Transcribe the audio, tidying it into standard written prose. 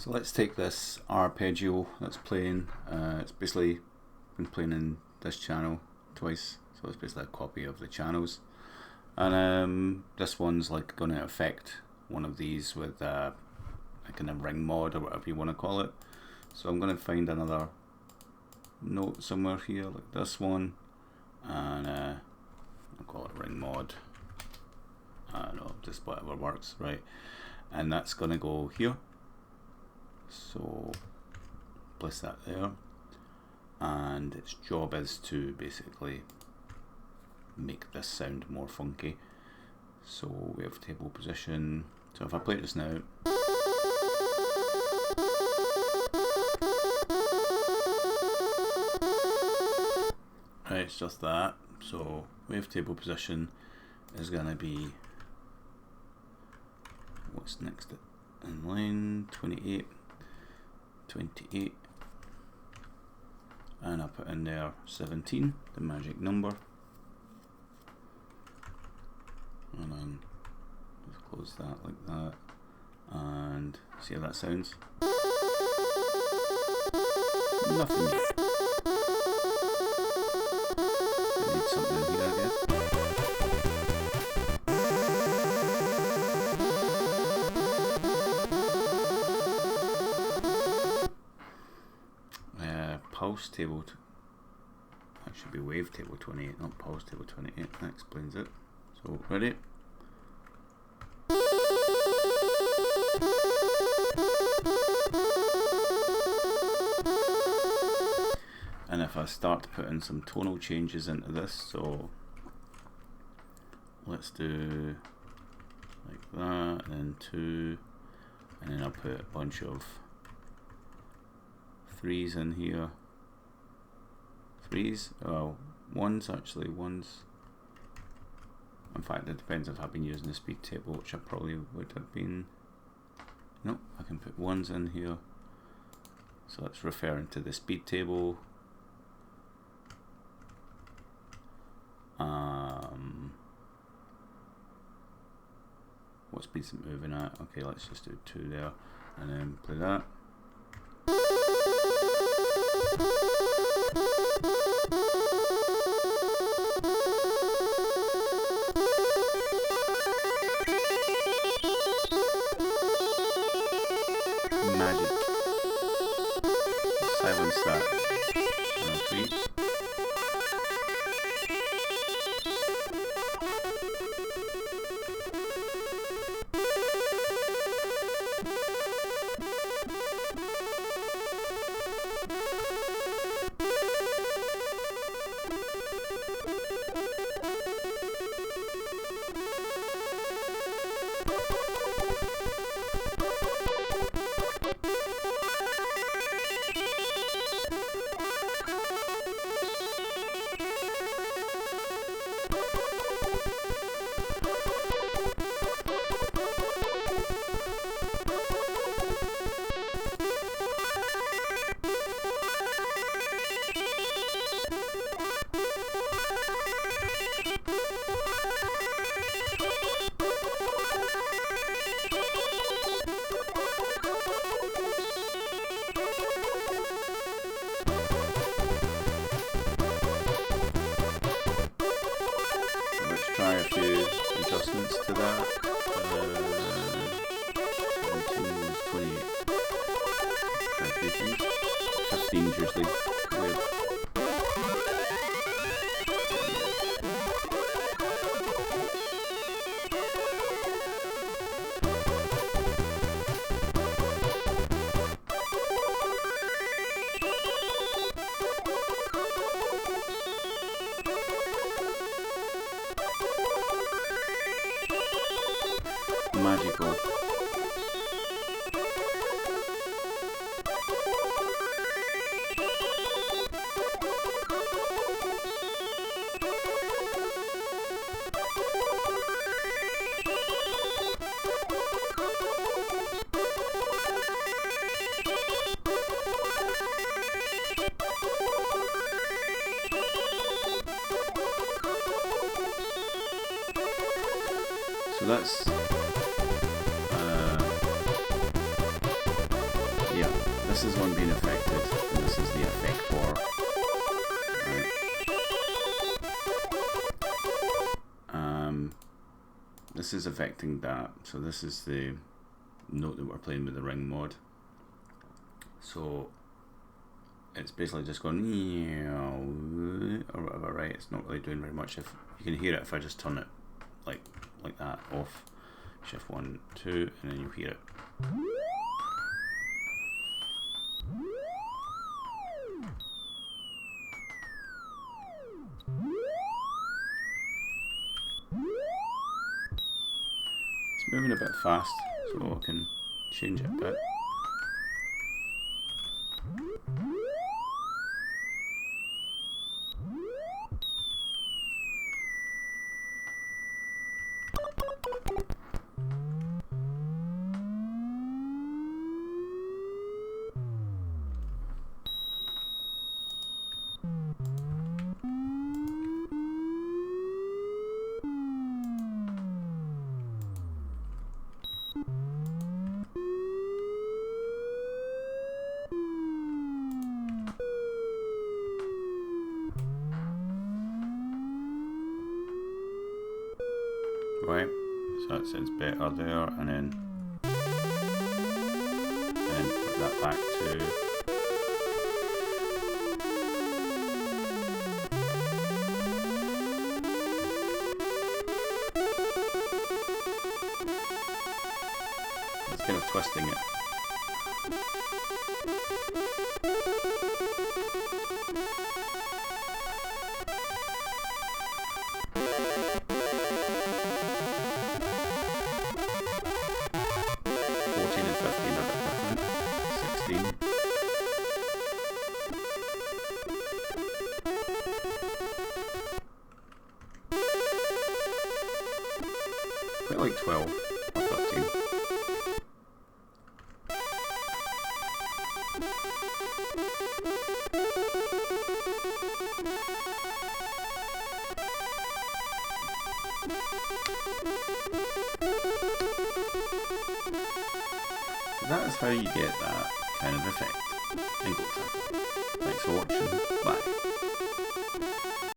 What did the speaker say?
So let's take this arpeggio that's playing. It's basically been playing in this channel twice, so it's basically a copy of the channels. And this one's like going to affect one of these with a kind of ring mod or whatever you want to call it. So I'm going to find another note somewhere here, like this one, and I'll call it ring mod. I don't know, just whatever works, right? And that's going to go here. So place that there, and its job is to basically make this sound more funky. So we have table position. So if I play this now, right, it's just that. So wave table position is going to be, what's next in line, 28, 28, and I put in there 17, the magic number, and then just close that like that, and see how that sounds. Nothing yet. I need something in here, I guess. Pulse table, that should be wave table 28, not pulse table 28, that explains it. So ready? And if I start to put in some tonal changes into this, so let's do like that, and then 2, and then I'll put a bunch of 3s in here. 3s, well, 1s actually, 1s. In fact, it depends if I've been using the speed table, which I probably would have been. Nope, I can put 1s in here. So that's referring to the speed table. What speed's it moving at? Okay, let's just do 2 there, and then play that. Magic. Silence that. Channel 3. Try a few adjustments to that. 17 was 28. Try a few things. 15 is usually weird. Magical. So that's this is one being affected, and this is the Affector. Right. This is affecting that, so this is the note that we're playing with the RingMod. So it's basically just going or whatever, right? It's not really doing very much. If you can hear it, if I just turn it like that off, shift 1, 2, and then you hear it. It's moving a bit fast, so I can change it a bit. Right, so that sounds better there, and then put that back to it's kind of twisting it. Quite like 12 or 13. So that is how you get that kind of effect in GoatTracker. Thanks for watching. Bye.